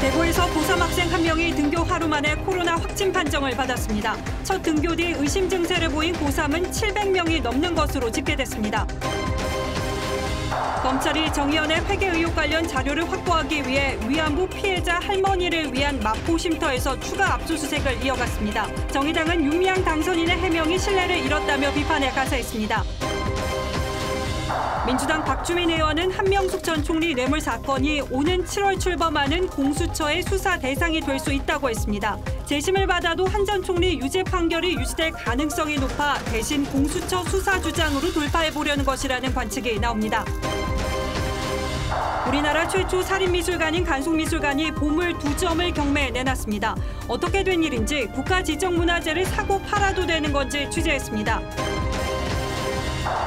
대구에서 고3 학생 한 명이 등교 하루 만에 코로나 확진 판정을 받았습니다. 첫 등교 뒤 의심 증세를 보인 고3은 700명이 넘는 것으로 집계됐습니다. 검찰이 정의연의 회계 의혹 관련 자료를 확보하기 위해 위안부 피해자 할머니를 위한 마포 쉼터에서 추가 압수수색을 이어갔습니다. 정의당은 윤미향 당선인의 해명이 신뢰를 잃었다며 비판에 가세했습니다. 민주당 박주민 의원은 한명숙 전 총리 뇌물 사건이 오는 7월 출범하는 공수처의 수사 대상이 될 수 있다고 했습니다. 재심을 받아도 한 전 총리 유죄 판결이 유지될 가능성이 높아 대신 공수처 수사 주장으로 돌파해보려는 것이라는 관측이 나옵니다. 우리나라 최초 살인미술관인 간송미술관이 보물 2점을 경매에 내놨습니다. 어떻게 된 일인지 국가지정문화재를 사고 팔아도 되는 건지 취재했습니다.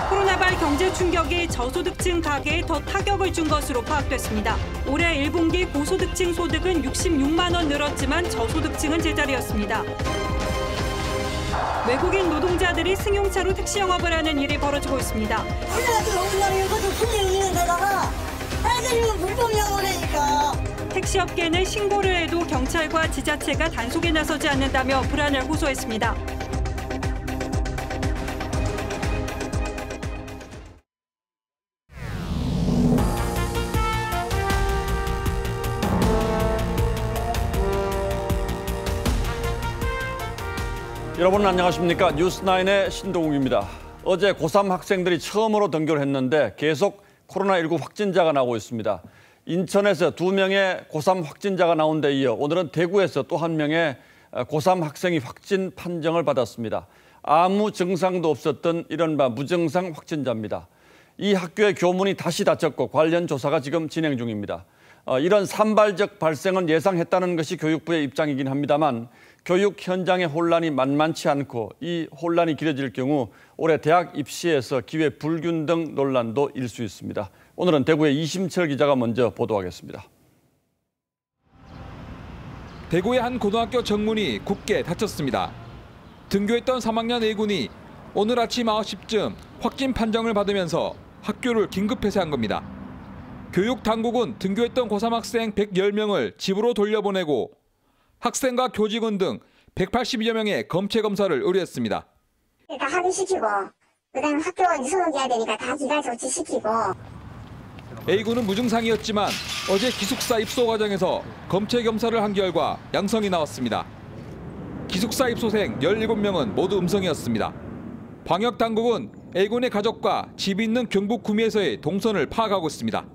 코로나발 경제 충격이 저소득층 가계에 더 타격을 준 것으로 파악됐습니다. 올해 1분기 고소득층 소득은 66만 원 늘었지만 저소득층은 제자리였습니다. 외국인 노동자들이 승용차로 택시 영업을 하는 일이 벌어지고 있습니다. 우리나라 우리나라 이것도 분명히 있는 데다가 애들이 불법 영업하니까. 택시업계는 신고를 해도 경찰과 지자체가 단속에 나서지 않는다며 불안을 호소했습니다. 여러분 안녕하십니까? 뉴스9의 신동욱입니다. 어제 고3 학생들이 처음으로 등교를 했는데 계속 코로나19 확진자가 나오고 있습니다. 인천에서 2명의 고3 확진자가 나온 데 이어 오늘은 대구에서 또 한 명의 고3 학생이 확진 판정을 받았습니다. 아무 증상도 없었던 이른바 무증상 확진자입니다. 이 학교의 교문이 다시 닫혔고 관련 조사가 지금 진행 중입니다. 이런 산발적 발생은 예상했다는 것이 교육부의 입장이긴 합니다만 교육 현장의 혼란이 만만치 않고 이 혼란이 길어질 경우 올해 대학 입시에서 기회 불균등 논란도 일 수 있습니다. 오늘은 대구의 이심철 기자가 먼저 보도하겠습니다. 대구의 한 고등학교 정문이 굳게 닫혔습니다. 등교했던 3학년 A군이 오늘 아침 9시쯤 확진 판정을 받으면서 학교를 긴급 폐쇄한 겁니다. 교육당국은 등교했던 고3 학생 110명을 집으로 돌려보내고 학생과 교직원 등 182여 명의 검체 검사를 의뢰했습니다. 다 확인시키고 그다음에 학교가 유소문제야 되니까 다 기각 조치시키고. A군은 무증상이었지만 어제 기숙사 입소 과정에서 검체 검사를 한 결과 양성이 나왔습니다. 기숙사 입소생 17명은 모두 음성이었습니다. 방역당국은 A군의 가족과 집이 있는 경북 구미에서의 동선을 파악하고 있습니다.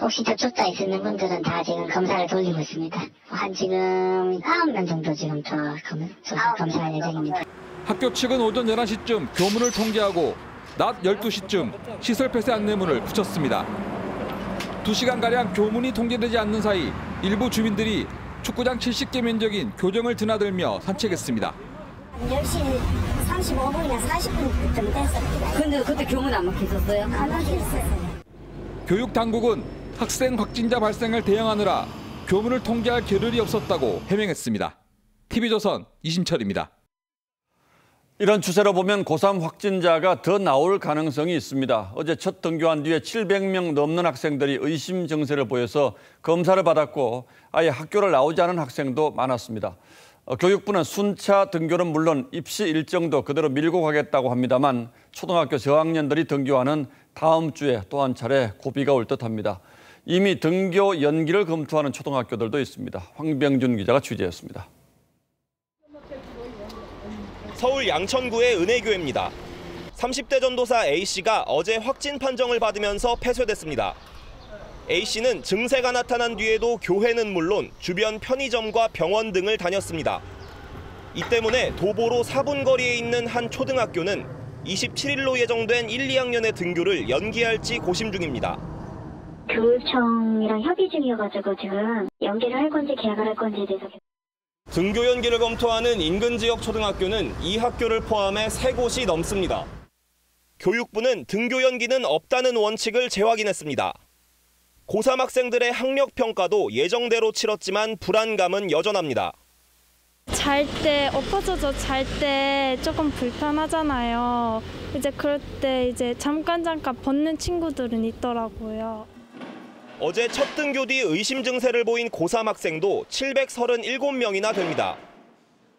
혹시 접촉자 있는 분들은 다 지금 검사를 돌리고 있습니다. 한 지금 9명 정도 지금 검사할 예정입니다. 학교 측은 오전 11시쯤 교문을 통제하고 낮 12시쯤 시설 폐쇄 안내문을 붙였습니다. 2시간가량 교문이 통제되지 않는 사이 일부 주민들이 축구장 70개 면적인 교정을 드나들며 산책했습니다. 10시 35분이나 40분쯤 됐습니다. 근데 그때 교문 안 막혔었어요? 안 막혔었어요. 교육당국은 학생 확진자 발생을 대응하느라 교문을 통제할 겨를이 없었다고 해명했습니다. TV조선 이심철입니다. 이런 추세로 보면 고3 확진자가 더 나올 가능성이 있습니다. 어제 첫 등교한 뒤에 700명 넘는 학생들이 의심 증세를 보여서 검사를 받았고 아예 학교를 나오지 않은 학생도 많았습니다. 교육부는 순차 등교는 물론 입시 일정도 그대로 밀고 가겠다고 합니다만 초등학교 저학년들이 등교하는 다음 주에 또 한 차례 고비가 올 듯합니다. 이미 등교 연기를 검토하는 초등학교들도 있습니다. 황병준 기자가 취재했습니다. 서울 양천구의 은혜교회입니다. 30대 전도사 A씨가 어제 확진 판정을 받으면서 폐쇄됐습니다. A씨는 증세가 나타난 뒤에도 교회는 물론 주변 편의점과 병원 등을 다녔습니다. 이 때문에 도보로 4분 거리에 있는 한 초등학교는 27일로 예정된 1, 2학년의 등교를 연기할지 고심 중입니다. 교육청이랑 협의 중이어가지고 지금 연기를 할 건지 계약을 할 건지에 대해서. 등교 연기를 검토하는 인근 지역 초등학교는 이 학교를 포함해 3곳이 넘습니다. 교육부는 등교 연기는 없다는 원칙을 재확인했습니다. 고3 학생들의 학력 평가도 예정대로 치렀지만 불안감은 여전합니다. 잘 때 엎어져서 잘 때 조금 불편하잖아요. 이제 그럴 때 잠깐 벗는 친구들은 있더라고요. 어제 첫 등교 뒤 의심 증세를 보인 고3 학생도 737명이나 됩니다.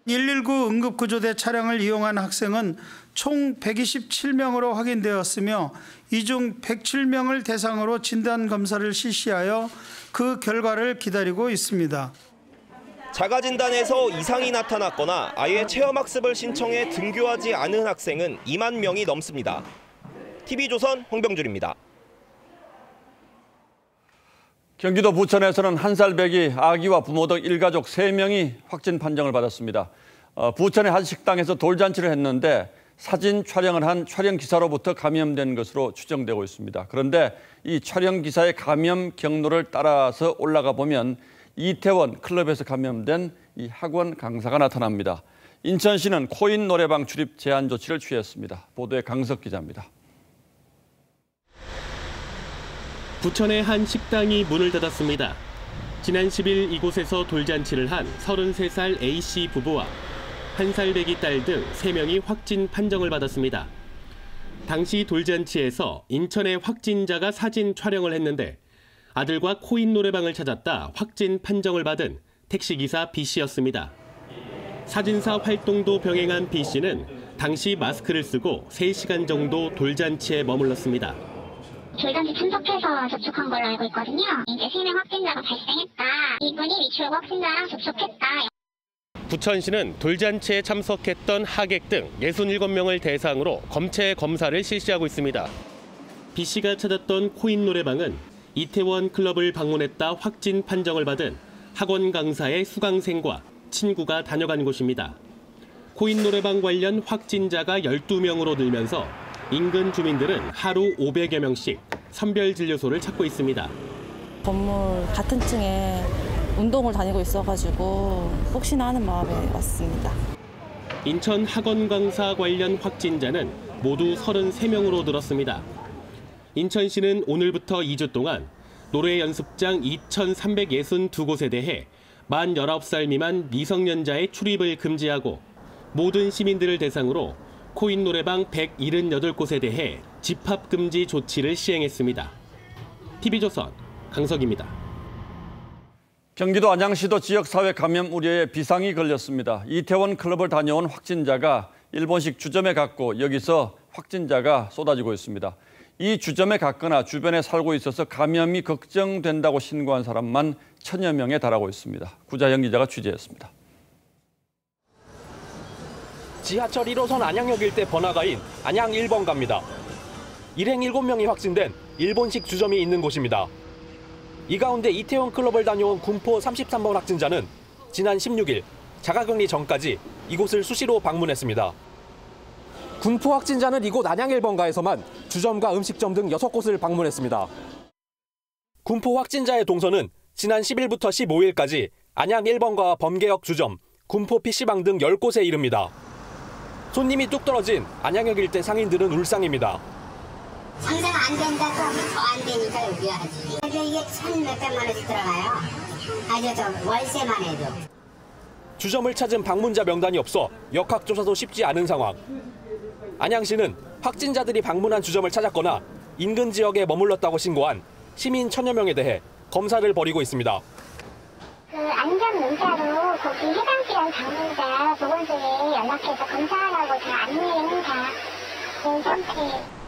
119 응급구조대 차량을 이용한 학생은 총 127명으로 확인되었으며 이 중 107명을 대상으로 진단검사를 실시하여 그 결과를 기다리고 있습니다. 자가진단에서 이상이 나타났거나 아예 체험학습을 신청해 등교하지 않은 학생은 2만 명이 넘습니다. TV조선 홍병준입니다. 경기도 부천에서는 1살 배기 아기와 부모 등 일가족 3명이 확진 판정을 받았습니다. 부천의 한 식당에서 돌잔치를 했는데 사진 촬영을 한 촬영 기사로부터 감염된 것으로 추정되고 있습니다. 그런데 이 촬영 기사의 감염 경로를 따라서 올라가 보면 이태원 클럽에서 감염된 이 학원 강사가 나타납니다. 인천시는 코인 노래방 출입 제한 조치를 취했습니다. 보도에 강석 기자입니다. 부천의 한 식당이 문을 닫았습니다. 지난 10일 이곳에서 돌잔치를 한 33살 A씨 부부와 1살 배기 딸 등 3명이 확진 판정을 받았습니다. 당시 돌잔치에서 인천의 확진자가 사진 촬영을 했는데 아들과 코인 노래방을 찾았다 확진 판정을 받은 택시기사 B씨였습니다. 사진사 활동도 병행한 B씨는 당시 마스크를 쓰고 3시간 정도 돌잔치에 머물렀습니다. 돌잔치 참석해서 접촉한 걸로 알고 있거든요. 이제 3명 확진자가 발생했다. 이분이 미추홀 확진자랑 접촉했다. 부천시는 돌잔치에 참석했던 하객 등 67명을 대상으로 검체 검사를 실시하고 있습니다. B씨가 찾았던 코인 노래방은 이태원 클럽을 방문했다 확진 판정을 받은 학원 강사의 수강생과 친구가 다녀간 곳입니다. 코인 노래방 관련 확진자가 12명으로 늘면서 인근 주민들은 하루 500여 명씩 선별진료소를 찾고 있습니다. 건물 같은 층에 운동을 다니고 있어가지고 혹시나 하는 마음에 왔습니다. 인천 학원 강사 관련 확진자는 모두 33명으로 늘었습니다. 인천시는 오늘부터 2주 동안 노래 연습장 2,362곳에 대해 만 19살 미만 미성년자의 출입을 금지하고 모든 시민들을 대상으로 코인 노래방 178곳에 대해 집합 금지 조치를 시행했습니다. TV조선 강석입니다. 경기도 안양시도 지역사회 감염 우려에 비상이 걸렸습니다. 이태원 클럽을 다녀온 확진자가 일본식 주점에 갔고 여기서 확진자가 쏟아지고 있습니다. 이 주점에 갔거나 주변에 살고 있어서 감염이 걱정된다고 신고한 사람만 1000여 명에 달하고 있습니다. 구자영 기자가 취재했습니다. 지하철 1호선 안양역 일대 번화가인 안양 1번가입니다. 일행 7명이 확진된 일본식 주점이 있는 곳입니다. 이 가운데 이태원 클럽을 다녀온 군포 33번 확진자는 지난 16일 자가격리 전까지 이곳을 수시로 방문했습니다. 군포 확진자는 이곳 안양 1번가에서만 주점과 음식점 등 6곳을 방문했습니다. 군포 확진자의 동선은 지난 10일부터 15일까지 안양 1번가 범계역 주점, 군포 PC방 등 10곳에 이릅니다. 손님이 뚝 떨어진 안양역 일대 상인들은 울상입니다. 상대가 안 된다고 하면 더 안 되니까 여기 와야지. 근데 이게 1,몇백만 원씩 들어가요. 아니 저 월세만 해도. 주점을 찾은 방문자 명단이 없어 역학조사도 쉽지 않은 상황. 안양시는 확진자들이 방문한 주점을 찾았거나 인근 지역에 머물렀다고 신고한 시민 1000여 명에 대해 검사를 벌이고 있습니다. 그 안전 문자로 거기 해당지역 방문자 보건소에 연락해서 검사하라고 다 안내는 다 괜찮지.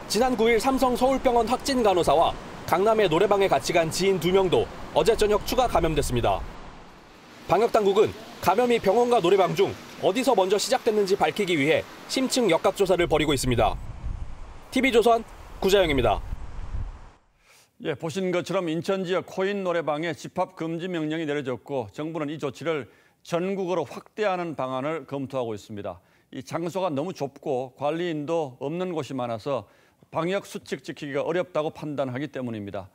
지난 9일 삼성 서울병원 확진 간호사와 강남의 노래방에 같이 간 지인 2명도 어제 저녁 추가 감염됐습니다. 방역당국은 감염이 병원과 노래방 중 어디서 먼저 시작됐는지 밝히기 위해 심층 역학조사를 벌이고 있습니다. TV조선 구자영입니다. 예, 보신 것처럼 인천 지역 코인 노래방에 집합 금지 명령이 내려졌고 정부는 이 조치를 전국으로 확대하는 방안을 검토하고 있습니다. 이 장소가 너무 좁고 관리인도 없는 곳이 많아서 방역 수칙 지키기가 어렵다고 판단하기 때문입니다.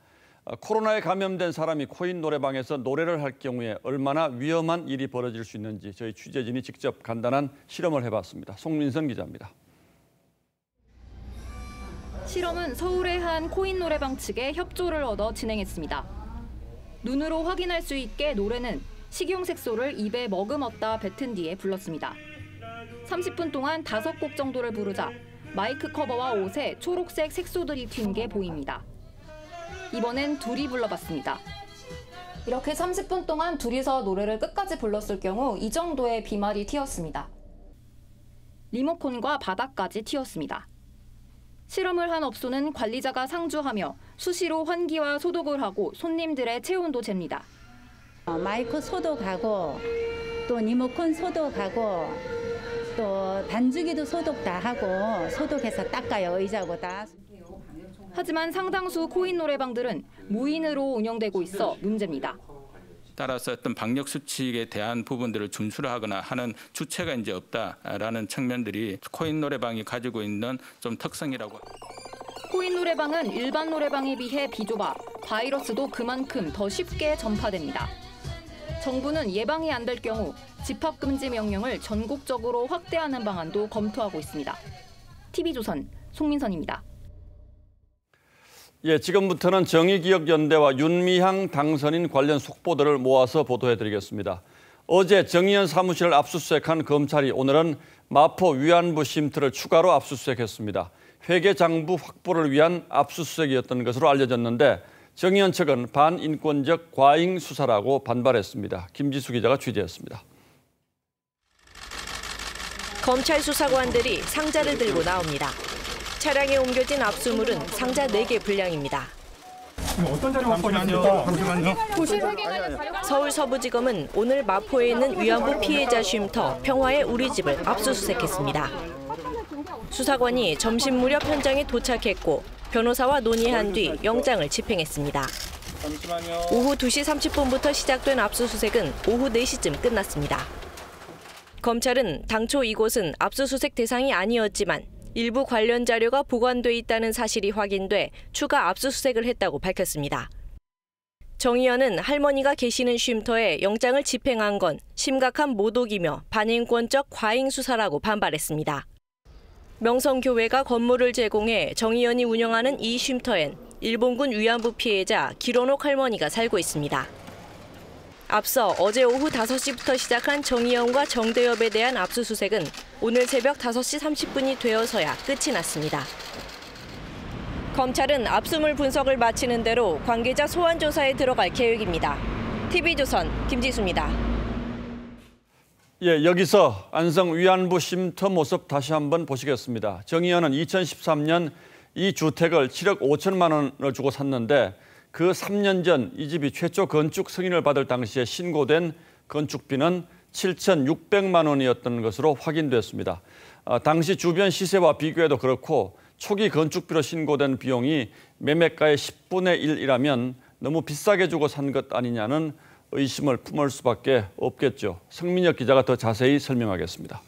코로나에 감염된 사람이 코인 노래방에서 노래를 할 경우에 얼마나 위험한 일이 벌어질 수 있는지 저희 취재진이 직접 간단한 실험을 해봤습니다. 송민선 기자입니다. 실험은 서울의 한 코인 노래방 측의 협조를 얻어 진행했습니다. 눈으로 확인할 수 있게 노래는 식용 색소를 입에 머금었다 뱉은 뒤에 불렀습니다. 30분 동안 5곡 정도를 부르자 마이크 커버와 옷에 초록색 색소들이 튄 게 보입니다. 이번엔 둘이 불러봤습니다. 이렇게 30분 동안 둘이서 노래를 끝까지 불렀을 경우 이 정도의 비말이 튀었습니다. 리모컨과 바닥까지 튀었습니다. 실험을 한 업소는 관리자가 상주하며 수시로 환기와 소독을 하고 손님들의 체온도 잽니다. 마이크 소독하고 또 리모컨 소독하고 또 반주기도 소독 다 하고 소독해서 닦아요. 의자고 다. 하지만 상당수 코인 노래방들은 무인으로 운영되고 있어 문제입니다. 따라서 어떤 방역 수칙에 대한 부분들을 준수를 하거나 하는 주체가 이제 없다라는 측면들이 코인 노래방이 가지고 있는 좀 특성이라고. 코인 노래방은 일반 노래방에 비해 비좁아 바이러스도 그만큼 더 쉽게 전파됩니다. 정부는 예방이 안 될 경우 집합금지 명령을 전국적으로 확대하는 방안도 검토하고 있습니다. TV조선 송민선입니다. 예, 지금부터는 정의기억연대와 윤미향 당선인 관련 속보들을 모아서 보도해드리겠습니다. 어제 정의연 사무실을 압수수색한 검찰이 오늘은 마포 위안부 쉼터를 추가로 압수수색했습니다. 회계 장부 확보를 위한 압수수색이었던 것으로 알려졌는데 정의연 측은 반인권적 과잉 수사라고 반발했습니다. 김지수 기자가 취재했습니다. 검찰 수사관들이 상자를 들고 나옵니다. 차량에 옮겨진 압수물은 상자 4개 분량입니다. 어떤 자료 확보했습니까? 잠시만요. 서울 서부지검은 오늘 마포에 있는 위안부 피해자 쉼터 평화의 우리집을 압수수색했습니다. 수사관이 점심 무렵 현장에 도착했고 변호사와 논의한 뒤 영장을 집행했습니다. 오후 2시 30분부터 시작된 압수수색은 오후 4시쯤 끝났습니다. 검찰은 당초 이곳은 압수수색 대상이 아니었지만 일부 관련 자료가 보관돼 있다는 사실이 확인돼 추가 압수수색을 했다고 밝혔습니다. 정 의원은 할머니가 계시는 쉼터에 영장을 집행한 건 심각한 모독이며 반인권적 과잉 수사라고 반발했습니다. 명성교회가 건물을 제공해 정 의원이 운영하는 이 쉼터엔 일본군 위안부 피해자 기론옥 할머니가 살고 있습니다. 앞서 어제 오후 5시부터 시작한 정 의원과 정대협에 대한 압수수색은 오늘 새벽 5시 30분이 되어서야 끝이 났습니다. 검찰은 압수물 분석을 마치는 대로 관계자 소환 조사에 들어갈 계획입니다. TV조선 김지수입니다. 예, 여기서 안성 위안부 쉼터 모습 다시 한번 보시겠습니다. 정 의원은 2013년 이 주택을 7억 5천만 원을 주고 샀는데 그 3년 전 이 집이 최초 건축 승인을 받을 당시에 신고된 건축비는 7,600만 원이었던 것으로 확인됐습니다. 당시 주변 시세와 비교해도 그렇고 초기 건축비로 신고된 비용이 매매가의 10분의 1이라면 너무 비싸게 주고 산 것 아니냐는 의심을 품을 수밖에 없겠죠. 성민혁 기자가 더 자세히 설명하겠습니다.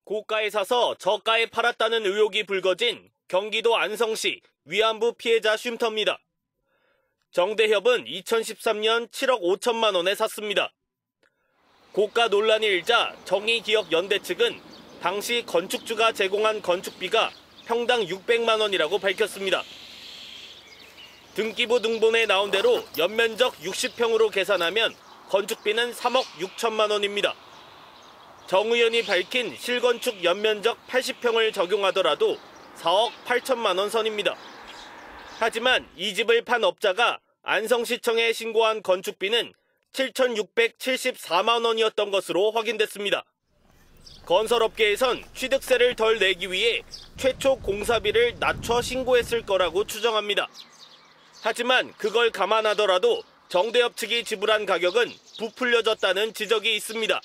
고가에 사서 저가에 팔았다는 의혹이 불거진 경기도 안성시 위안부 피해자 쉼터입니다. 정대협은 2013년 7억 5천만 원에 샀습니다. 고가 논란이 일자 정의기억연대 측은 당시 건축주가 제공한 건축비가 평당 600만 원이라고 밝혔습니다. 등기부 등본에 나온 대로 연면적 60평으로 계산하면 건축비는 3억 6천만 원입니다. 정 의원이 밝힌 실건축 연면적 80평을 적용하더라도 4억 8천만 원 선입니다. 하지만 이 집을 판 업자가 안성시청에 신고한 건축비는 7,674만 원이었던 것으로 확인됐습니다. 건설업계에선 취득세를 덜 내기 위해 최초 공사비를 낮춰 신고했을 거라고 추정합니다. 하지만 그걸 감안하더라도 정대협 측이 지불한 가격은 부풀려졌다는 지적이 있습니다.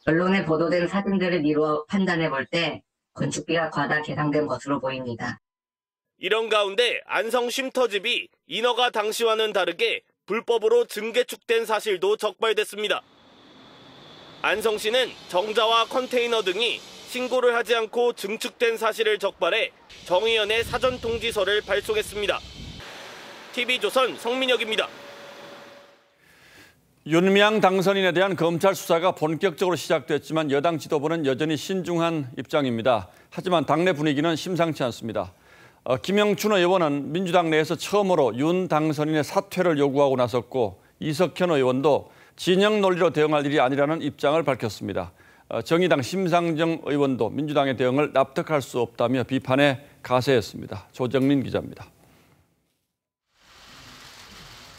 언론에 보도된 사진들을 미루어 판단해 볼 때 건축비가 과다 계상된 것으로 보입니다. 이런 가운데 안성 쉼터집이 인허가 당시와는 다르게 불법으로 증개축된 사실도 적발됐습니다. 안성시는 정자와 컨테이너 등이 신고를 하지 않고 증축된 사실을 적발해 정 의원의 사전 통지서를 발송했습니다. TV조선 성민혁입니다. 윤미향 당선인에 대한 검찰 수사가 본격적으로 시작됐지만 여당 지도부는 여전히 신중한 입장입니다. 하지만 당내 분위기는 심상치 않습니다. 김영춘 의원은 민주당 내에서 처음으로 윤 당선인의 사퇴를 요구하고 나섰고 이석현 의원도 진영 논리로 대응할 일이 아니라는 입장을 밝혔습니다. 정의당 심상정 의원도 민주당의 대응을 납득할 수 없다며 비판에 가세했습니다. 조정민 기자입니다.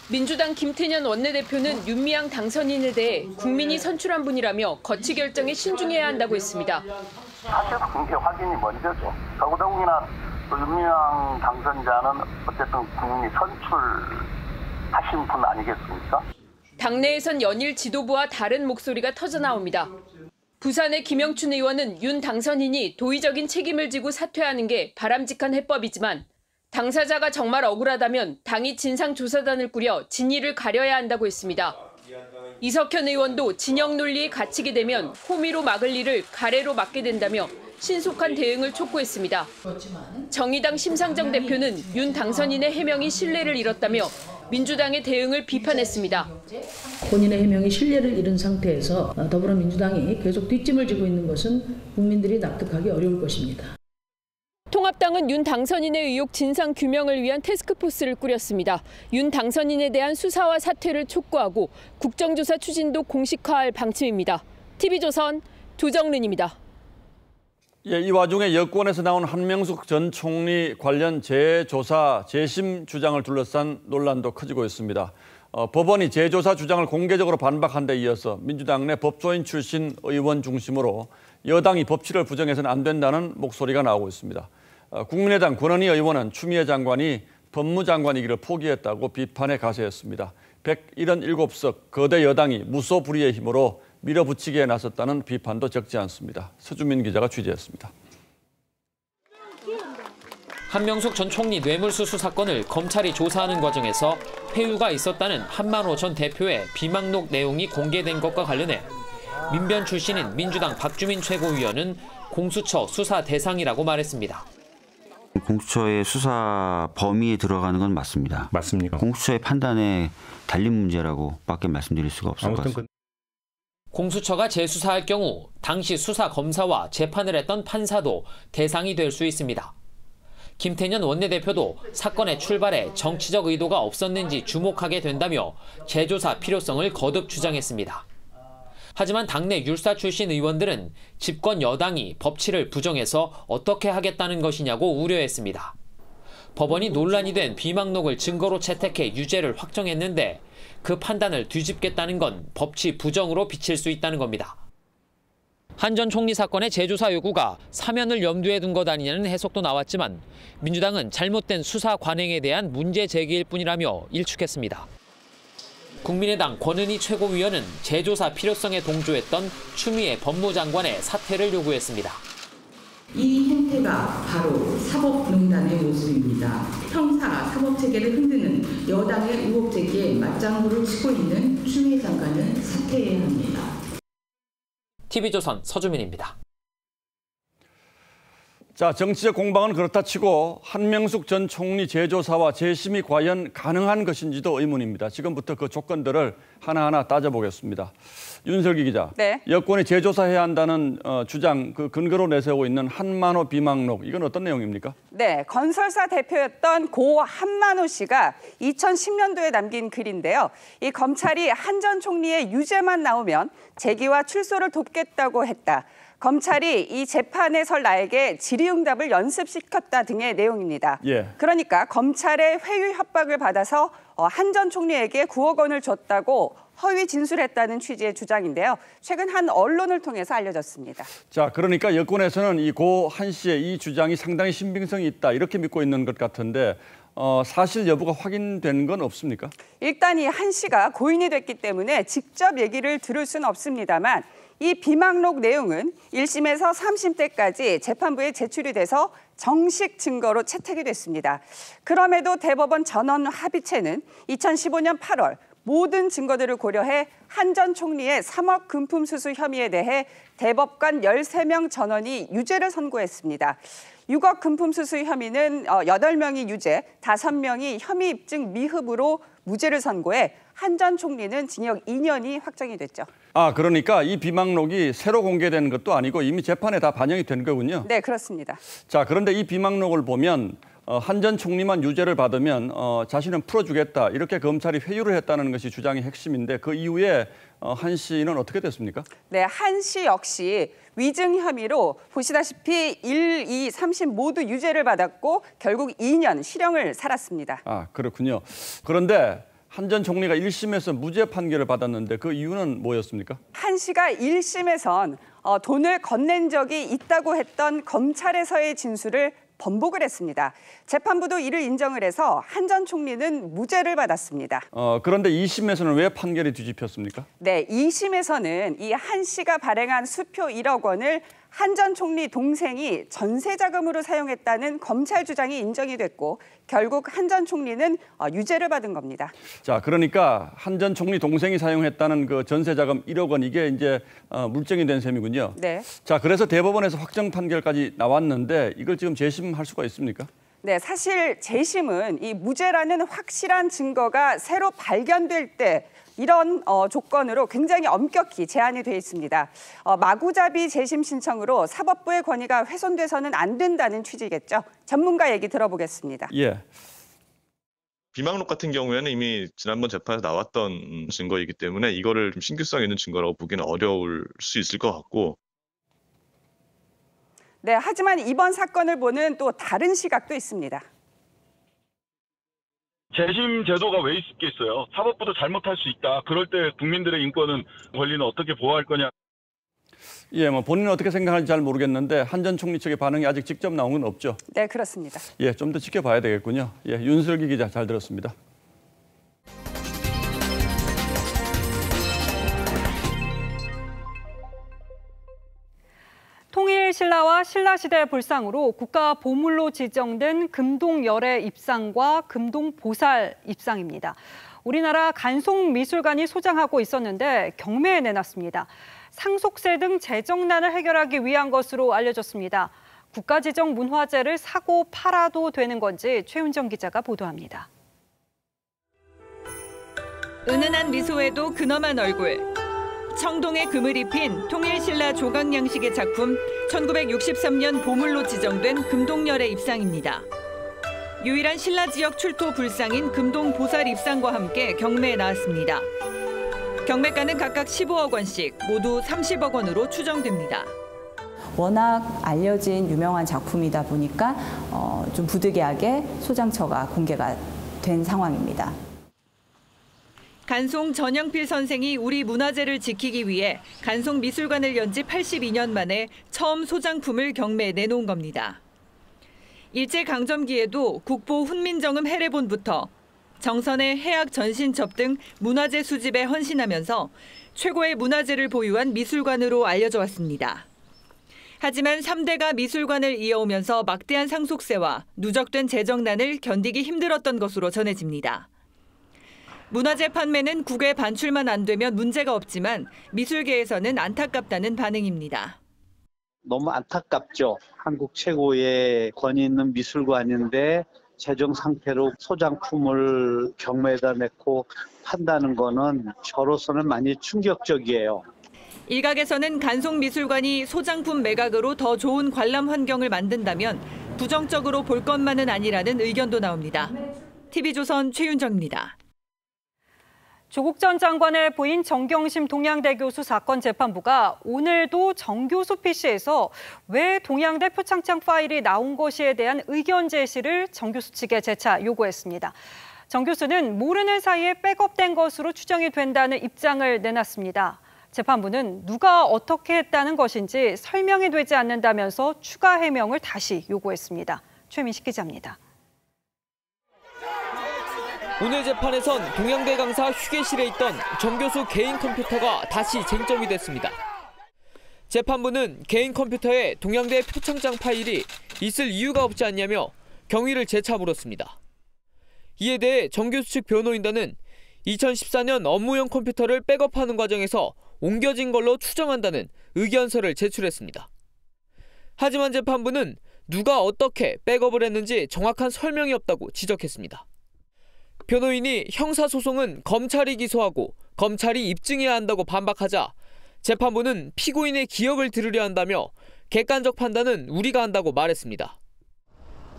민주당 김태년 원내대표는 윤미향 당선인에 대해 국민이 선출한 분이라며 거취 결정에 신중해야 한다고 했습니다. 사실 공개 확인이 먼저죠. 더구나 윤미향 당선자는 어쨌든 국민이 선출하신 분 아니겠습니까? 당내에선 연일 지도부와 다른 목소리가 터져나옵니다. 부산의 김영춘 의원은 윤 당선인이 도의적인 책임을 지고 사퇴하는 게 바람직한 해법이지만 당사자가 정말 억울하다면 당이 진상조사단을 꾸려 진위를 가려야 한다고 했습니다. 이석현 의원도 진영 논리에 갇히게 되면 호미로 막을 일을 가래로 막게 된다며 신속한 대응을 촉구했습니다. 정의당 심상정 대표는 윤 당선인의 해명이 신뢰를 잃었다며 민주당의 대응을 비판했습니다. 본인의 해명이 신뢰를 잃은 상태에서 더불어민주당이 계속 뒷짐을 지고 있는 것은 국민들이 납득하기 어려울 것입니다. 통합당은 윤 당선인의 의혹 진상 규명을 위한 태스크포스를 꾸렸습니다. 윤 당선인에 대한 수사와 사퇴를 촉구하고 국정조사 추진도 공식화할 방침입니다. TV조선 조정른입니다. 예, 이 와중에 여권에서 나온 한명숙 전 총리 관련 재조사, 재심 주장을 둘러싼 논란도 커지고 있습니다. 법원이 재조사 주장을 공개적으로 반박한 데 이어서 민주당 내 법조인 출신 의원 중심으로 여당이 법치를 부정해서는 안 된다는 목소리가 나오고 있습니다. 국민의당 권은희 의원은 추미애 장관이 법무장관이기를 포기했다고 비판에 가세했습니다. 177석 거대 여당이 무소불위의 힘으로 밀어붙이기에 나섰다는 비판도 적지 않습니다. 서주민 기자가 취재했습니다. 한명숙 전 총리 뇌물수수 사건을 검찰이 조사하는 과정에서 회유가 있었다는 한만호 전 대표의 비망록 내용이 공개된 것과 관련해 민변 출신인 민주당 박주민 최고위원은 공수처 수사 대상이라고 말했습니다. 공수처의 수사 범위에 들어가는 건 맞습니다. 맞습니까? 공수처의 판단에 달린 문제라고밖에 말씀드릴 수가 없을 것 같습니다. 공수처가 재수사할 경우 당시 수사 검사와 재판을 했던 판사도 대상이 될 수 있습니다. 김태년 원내대표도 사건의 출발에 정치적 의도가 없었는지 주목하게 된다며 재조사 필요성을 거듭 주장했습니다. 하지만 당내 율사 출신 의원들은 집권 여당이 법치를 부정해서 어떻게 하겠다는 것이냐고 우려했습니다. 법원이 논란이 된 비망록을 증거로 채택해 유죄를 확정했는데 그 판단을 뒤집겠다는 건 법치 부정으로 비칠 수 있다는 겁니다. 한 전 총리 사건의 재조사 요구가 사면을 염두에 둔 것 아니냐는 해석도 나왔지만 민주당은 잘못된 수사 관행에 대한 문제 제기일 뿐이라며 일축했습니다. 국민의당 권은희 최고위원은 재조사 필요성에 동조했던 추미애 법무장관의 사퇴를 요구했습니다. 이 행태가 바로 사법농단의 모습입니다. 형사 사법체계를 흔드는 여당의 의혹 제기에 맞장구를 치고 있는 추미애 장관은 사퇴해야 합니다. TV조선 서주민입니다. 자, 정치적 공방은 그렇다 치고 한명숙 전 총리 재조사와 재심이 과연 가능한 것인지도 의문입니다. 지금부터 그 조건들을 하나하나 따져보겠습니다. 윤석기 기자, 네. 여권이 재조사해야 한다는 주장, 그 근거로 내세우고 있는 한만호 비망록, 이건 어떤 내용입니까? 네, 건설사 대표였던 고 한만호 씨가 2010년도에 남긴 글인데요. 이 검찰이 한 전 총리의 유죄만 나오면 재기와 출소를 돕겠다고 했다. 검찰이 이 재판에 설 나에게 질의응답을 연습시켰다 등의 내용입니다. 예. 그러니까 검찰의 회유 협박을 받아서 한 전 총리에게 9억 원을 줬다고 허위 진술했다는 취지의 주장인데요. 최근 한 언론을 통해서 알려졌습니다. 자, 그러니까 여권에서는 이 고 한 씨의 이 주장이 상당히 신빙성이 있다 이렇게 믿고 있는 것 같은데 사실 여부가 확인된 건 없습니까? 일단 이 한 씨가 고인이 됐기 때문에 직접 얘기를 들을 수는 없습니다만 이 비망록 내용은 1심에서 3심때까지 재판부에 제출이 돼서 정식 증거로 채택이 됐습니다. 그럼에도 대법원 전원 합의체는 2015년 8월 모든 증거들을 고려해 한 전 총리의 3억 금품 수수 혐의에 대해 대법관 13명 전원이 유죄를 선고했습니다. 6억 금품 수수 혐의는 8명이 유죄, 5명이 혐의 입증 미흡으로 무죄를 선고해 한 전 총리는 징역 2년이 확정이 됐죠. 아, 그러니까 이 비망록이 새로 공개된 것도 아니고 이미 재판에 다 반영이 된 거군요. 네, 그렇습니다. 자, 그런데 이 비망록을 보면 한 전 총리만 유죄를 받으면 자신은 풀어주겠다 이렇게 검찰이 회유를 했다는 것이 주장의 핵심인데 그 이후에 한 씨는 어떻게 됐습니까? 네, 한 씨 역시 위증 혐의로 보시다시피 1, 2, 3심 모두 유죄를 받았고 결국 2년 실형을 살았습니다. 아, 그렇군요. 그런데 한 전 총리가 1심에서 무죄 판결을 받았는데 그 이유는 뭐였습니까? 한 씨가 1심에선 돈을 건넨 적이 있다고 했던 검찰에서의 진술을 번복을 했습니다. 재판부도 이를 인정을 해서 한 전 총리는 무죄를 받았습니다. 그런데 2심에서는 왜 판결이 뒤집혔습니까? 네, 2심에서는 이 한 씨가 발행한 수표 1억 원을 한 전 총리 동생이 전세 자금으로 사용했다는 검찰 주장이 인정이 됐고 결국 한 전 총리는 유죄를 받은 겁니다. 자, 그러니까 한 전 총리 동생이 사용했다는 그 전세 자금 1억 원 이게 이제 물증이 된 셈이군요. 네. 자, 그래서 대법원에서 확정 판결까지 나왔는데 이걸 지금 재심할 수가 있습니까? 네, 사실 재심은 이 무죄라는 확실한 증거가 새로 발견될 때 이런 조건으로 굉장히 엄격히 제한이 돼 있습니다. 마구잡이 재심 신청으로 사법부의 권위가 훼손돼서는 안 된다는 취지겠죠. 전문가 얘기 들어보겠습니다. 예. 비망록 같은 경우에는 이미 지난번 재판에서 나왔던 증거이기 때문에 이거를 좀 신규성 있는 증거라고 보기는 어려울 수 있을 것 같고. 네, 하지만 이번 사건을 보는 또 다른 시각도 있습니다. 재심 제도가 왜 있겠어요? 사법부도 잘못할 수 있다. 그럴 때 국민들의 인권은 권리는 어떻게 보호할 거냐. 예, 뭐 본인은 어떻게 생각하는지 잘 모르겠는데 한 전 총리 측의 반응이 아직 직접 나온 건 없죠. 네, 그렇습니다. 예, 좀 더 지켜봐야 되겠군요. 예, 윤슬기 기자 잘 들었습니다. 통일신라와 신라시대 불상으로 국가보물로 지정된 금동열애 입상과 금동보살 입상입니다. 우리나라 간송미술관이 소장하고 있었는데 경매에 내놨습니다. 상속세 등 재정난을 해결하기 위한 것으로 알려졌습니다. 국가지정 문화재를 사고 팔아도 되는 건지 최윤정 기자가 보도합니다. 은은한 미소에도 근엄한 얼굴. 청동에 금을 입힌 통일신라 조각양식의 작품 1963년 보물로 지정된 금동열애 입상입니다. 유일한 신라 지역 출토 불상인 금동보살 입상과 함께 경매에 나왔습니다. 경매가는 각각 15억 원씩 모두 30억 원으로 추정됩니다. 워낙 알려진 유명한 작품이다 보니까 좀 부득이하게 소장처가 공개가 된 상황입니다. 간송 전영필 선생이 우리 문화재를 지키기 위해 간송미술관을 연 지 82년 만에 처음 소장품을 경매에 내놓은 겁니다. 일제강점기에도 국보 훈민정음 해례본부터 정선의 해학 전신첩 등 문화재 수집에 헌신하면서 최고의 문화재를 보유한 미술관으로 알려져 왔습니다. 하지만 3대가 미술관을 이어오면서 막대한 상속세와 누적된 재정난을 견디기 힘들었던 것으로 전해집니다. 문화재 판매는 국외 반출만 안 되면 문제가 없지만 미술계에서는 안타깝다는 반응입니다. 너무 안타깝죠. 한국 최고의 권위 있는 미술관인데 재정 상태로 소장품을 경매에다 내고 판다는 거는 저로서는 많이 충격적이에요. 일각에서는 간송미술관이 소장품 매각으로 더 좋은 관람 환경을 만든다면 부정적으로 볼 것만은 아니라는 의견도 나옵니다. TV조선 최윤정입니다. 조국 전 장관의 부인 정경심 동양대 교수 사건 재판부가 오늘도 정 교수 PC에서 왜 동양대 표창장 파일이 나온 것에 대한 의견 제시를 정 교수 측에 재차 요구했습니다. 정 교수는 모르는 사이에 백업된 것으로 추정이 된다는 입장을 내놨습니다. 재판부는 누가 어떻게 했다는 것인지 설명이 되지 않는다면서 추가 해명을 다시 요구했습니다. 최민식 기자입니다. 오늘 재판에선 동양대 강사 휴게실에 있던 정 교수 개인 컴퓨터가 다시 쟁점이 됐습니다. 재판부는 개인 컴퓨터에 동양대 표창장 파일이 있을 이유가 없지 않냐며 경위를 재차 물었습니다. 이에 대해 정 교수 측 변호인단은 2014년 업무용 컴퓨터를 백업하는 과정에서 옮겨진 걸로 추정한다는 의견서를 제출했습니다. 하지만 재판부는 누가 어떻게 백업을 했는지 정확한 설명이 없다고 지적했습니다. 변호인이 형사소송은 검찰이 기소하고 검찰이 입증해야 한다고 반박하자 재판부는 피고인의 기억을 들으려 한다며 객관적 판단은 우리가 한다고 말했습니다.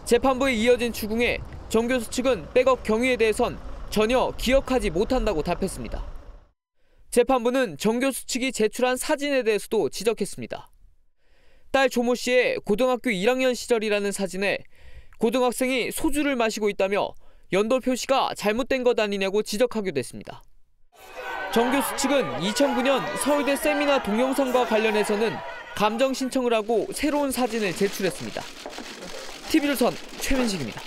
재판부에 이어진 추궁에 정 교수 측은 백업 경위에 대해선 전혀 기억하지 못한다고 답했습니다. 재판부는 정 교수 측이 제출한 사진에 대해서도 지적했습니다. 딸 조모 씨의 고등학교 1학년 시절이라는 사진에 고등학생이 소주를 마시고 있다며 연도 표시가 잘못된 것 아니냐고 지적하기도 했습니다. 정 교수 측은 2009년 서울대 세미나 동영상과 관련해서는 감정 신청을 하고 새로운 사진을 제출했습니다. TV조선 최민식입니다.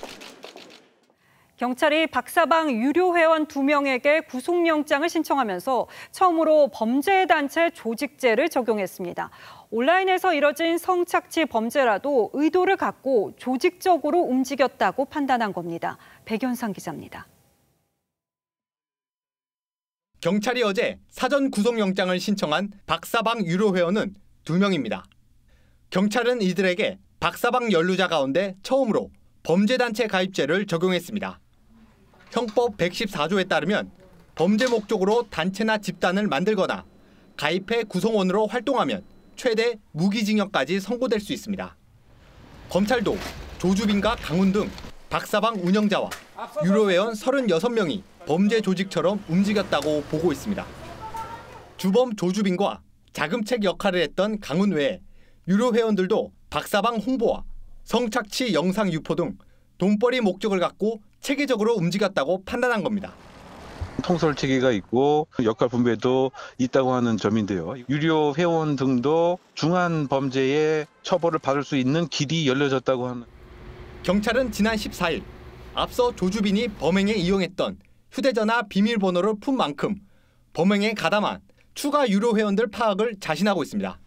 경찰이 박사방 유료 회원 2명에게 구속영장을 신청하면서 처음으로 범죄단체 조직죄를 적용했습니다. 온라인에서 이뤄진 성착취 범죄라도 의도를 갖고 조직적으로 움직였다고 판단한 겁니다. 백연상 기자입니다. 경찰이 어제 사전 구속영장을 신청한 박사방 유료 회원은 2명입니다. 경찰은 이들에게 박사방 연루자 가운데 처음으로 범죄단체 가입죄를 적용했습니다. 형법 114조에 따르면 범죄 목적으로 단체나 집단을 만들거나 가입해 구성원으로 활동하면 최대 무기징역까지 선고될 수 있습니다. 검찰도 조주빈과 강훈 등 박사방 운영자와 유료 회원 36명이 범죄 조직처럼 움직였다고 보고 있습니다. 주범 조주빈과 자금책 역할을 했던 강훈 외에 유료 회원들도 박사방 홍보와 성착취 영상 유포 등 돈벌이 목적을 갖고 체계적으로 움직였다고 판단한 겁니다. 통솔 체계가 있고 역할 분배도 있다고 하는 점인데요. 유료 회원 등도 중한 범죄에 처벌을 받을 수 있는 길이 열려졌다고 하는. 경찰은 지난 14일 앞서 조주빈이 범행에 이용했던 휴대전화 비밀번호를 푼 만큼 범행에 가담한 추가 유료 회원들 파악을 자신하고 있습니다.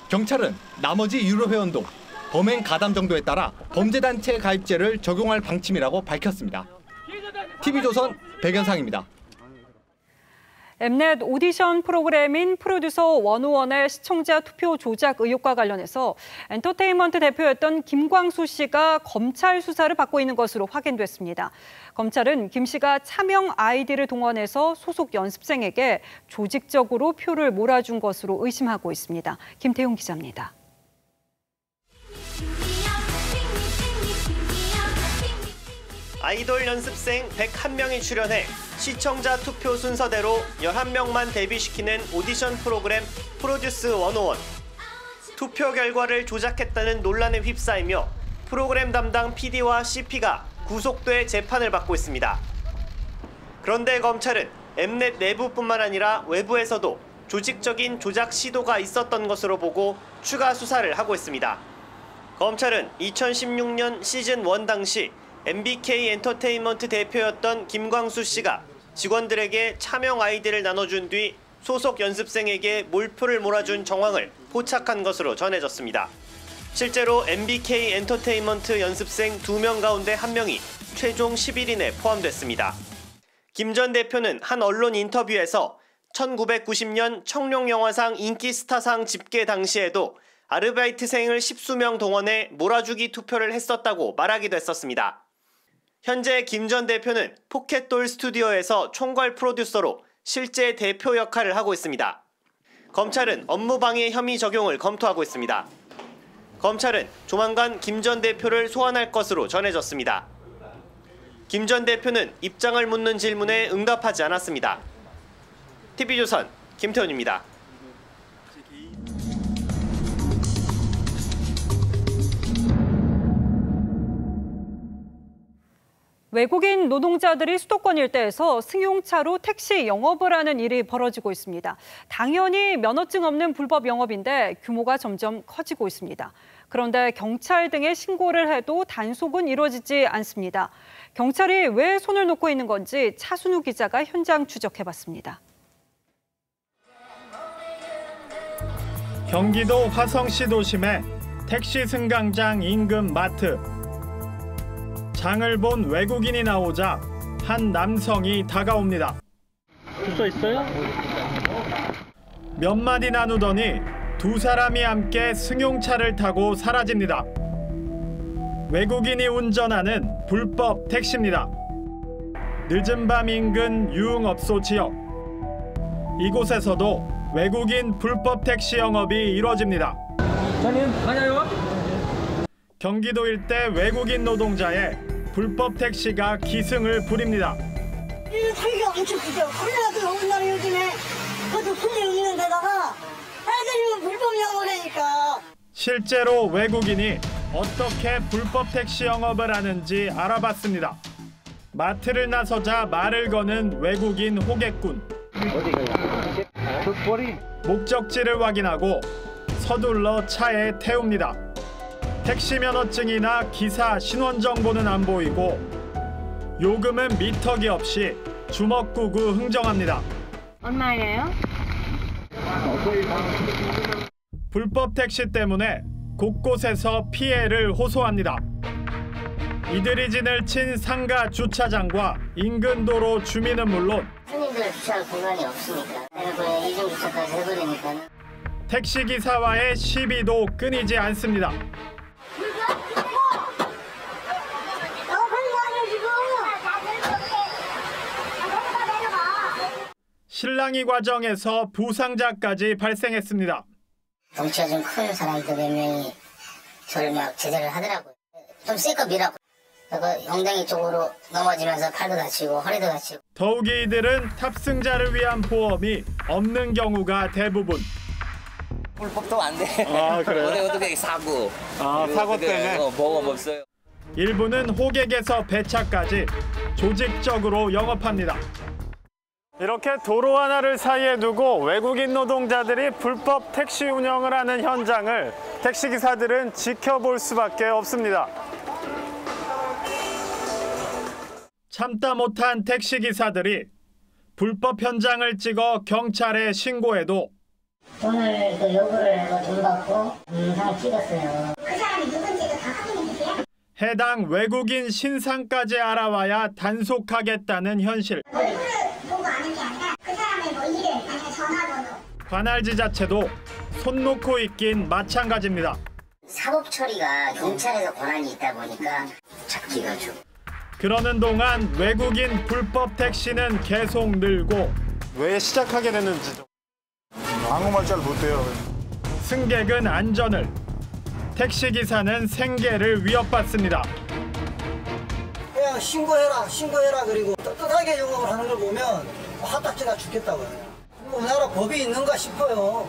경찰은 나머지 유료 회원도 범행 가담 정도에 따라 범죄단체 가입죄를 적용할 방침이라고 밝혔습니다. TV조선 백연상입니다. 엠넷 오디션 프로그램인 프로듀서 101의 시청자 투표 조작 의혹과 관련해서 엔터테인먼트 대표였던 김광수 씨가 검찰 수사를 받고 있는 것으로 확인됐습니다. 검찰은 김 씨가 차명 아이디를 동원해서 소속 연습생에게 조직적으로 표를 몰아준 것으로 의심하고 있습니다. 김태용 기자입니다. 아이돌 연습생 101명이 출연해 시청자 투표 순서대로 11명만 데뷔시키는 오디션 프로그램 프로듀스 101. 투표 결과를 조작했다는 논란에 휩싸이며 프로그램 담당 PD와 CP가 구속돼 재판을 받고 있습니다. 그런데 검찰은 엠넷 내부뿐만 아니라 외부에서도 조직적인 조작 시도가 있었던 것으로 보고 추가 수사를 하고 있습니다. 검찰은 2016년 시즌1 당시 MBK 엔터테인먼트 대표였던 김광수 씨가 직원들에게 차명 아이디를 나눠준 뒤 소속 연습생에게 몰표를 몰아준 정황을 포착한 것으로 전해졌습니다. 실제로 MBK 엔터테인먼트 연습생 2명 가운데 1명이 최종 10일인에 포함됐습니다. 김 전 대표는 한 언론 인터뷰에서 1990년 청룡영화상 인기스타상 집계 당시에도 아르바이트생을 10수명 동원해 몰아주기 투표를 했었다고 말하기도 했었습니다. 현재 김 전 대표는 포켓돌 스튜디오에서 총괄 프로듀서로 실제 대표 역할을 하고 있습니다. 검찰은 업무방해 혐의 적용을 검토하고 있습니다. 검찰은 조만간 김 전 대표를 소환할 것으로 전해졌습니다. 김 전 대표는 입장을 묻는 질문에 응답하지 않았습니다. TV조선 김태훈입니다. 외국인 노동자들이 수도권 일대에서 승용차로 택시 영업을 하는 일이 벌어지고 있습니다. 당연히 면허증 없는 불법 영업인데 규모가 점점 커지고 있습니다. 그런데 경찰 등에 신고를 해도 단속은 이루어지지 않습니다. 경찰이 왜 손을 놓고 있는 건지 차순우 기자가 현장 추적해봤습니다. 경기도 화성시 도심의 택시 승강장 인근 마트. 장을 본 외국인이 나오자 한 남성이 다가옵니다. 주소 있어요? 몇 마디 나누더니 두 사람이 함께 승용차를 타고 사라집니다. 외국인이 운전하는 불법 택시입니다. 늦은 밤 인근 유흥업소 지역. 이곳에서도 외국인 불법 택시 영업이 이루어집니다. 맞아요? 경기도 일대 외국인 노동자의 불법 택시가 기승을 부립니다. 이거 택시가 엄청 크죠. 코로나도 오는 날 요즘에 그것도 손님 있는 데다가 애들이면 불법 영업을 하니까. 실제로 외국인이 어떻게 불법 택시 영업을 하는지 알아봤습니다. 마트를 나서자 말을 거는 외국인 호객꾼. 목적지를 확인하고 서둘러 차에 태웁니다. 택시 면허증이나 기사 신원 정보는 안 보이고 요금은 미터기 없이 주먹구구 흥정합니다. 얼마예요? 불법 택시 때문에 곳곳에서 피해를 호소합니다. 이들이 진을 친 상가 주차장과 인근 도로 주민은 물론 손님들 주차할 공간이 없으니까 그냥 이중 주차까지 해버리니까. 택시기사와의 시비도 끊이지 않습니다. 실랑이 과정에서 부상자까지 발생했습니다. 덩치가 좀 큰 사람들 몇 명이 저를 막 제재를 하더라고요. 좀 세게 밀었고 엉덩이 쪽으로 넘어지면서 팔도 다치고 허리도 다치고. 더욱이 이들은 탑승자를 위한 보험이 없는 경우가 대부분. 불법도 안 돼. 아, 그래요? 어떻게 사고. 사고 때문에? 보험 없어요. 일부는 호객에서 배차까지 조직적으로 영업합니다. 이렇게 도로 하나를 사이에 두고 외국인 노동자들이 불법 택시 운영을 하는 현장을 택시기사들은 지켜볼 수밖에 없습니다. 참다 못한 택시기사들이 불법 현장을 찍어 경찰에 신고해도 돈을 요구를 하고 돈 받고 영상을 찍었어요. 그 사람이 누군지도 다 확인해 주세요. 해당 외국인 신상까지 알아와야 단속하겠다는 현실. 얼굴을 보고 아는 게 아니라 그 사람의 뭐 이름, 아니면 전화번호. 관할지 자체도 손 놓고 있긴 마찬가지입니다. 사법 처리가 경찰에서 권한이 있다 보니까 잡기가 좀. 그러는 동안 외국인 불법 택시는 계속 늘고 왜 시작하게 됐는지도 한국말 잘 못해요. 승객은 안전을, 택시기사는 생계를 위협받습니다. 그냥 신고해라 그리고 떳떳하게 영업을 하는 걸 보면 화딱지가 죽겠다고요. 우리나라 법이 있는가 싶어요.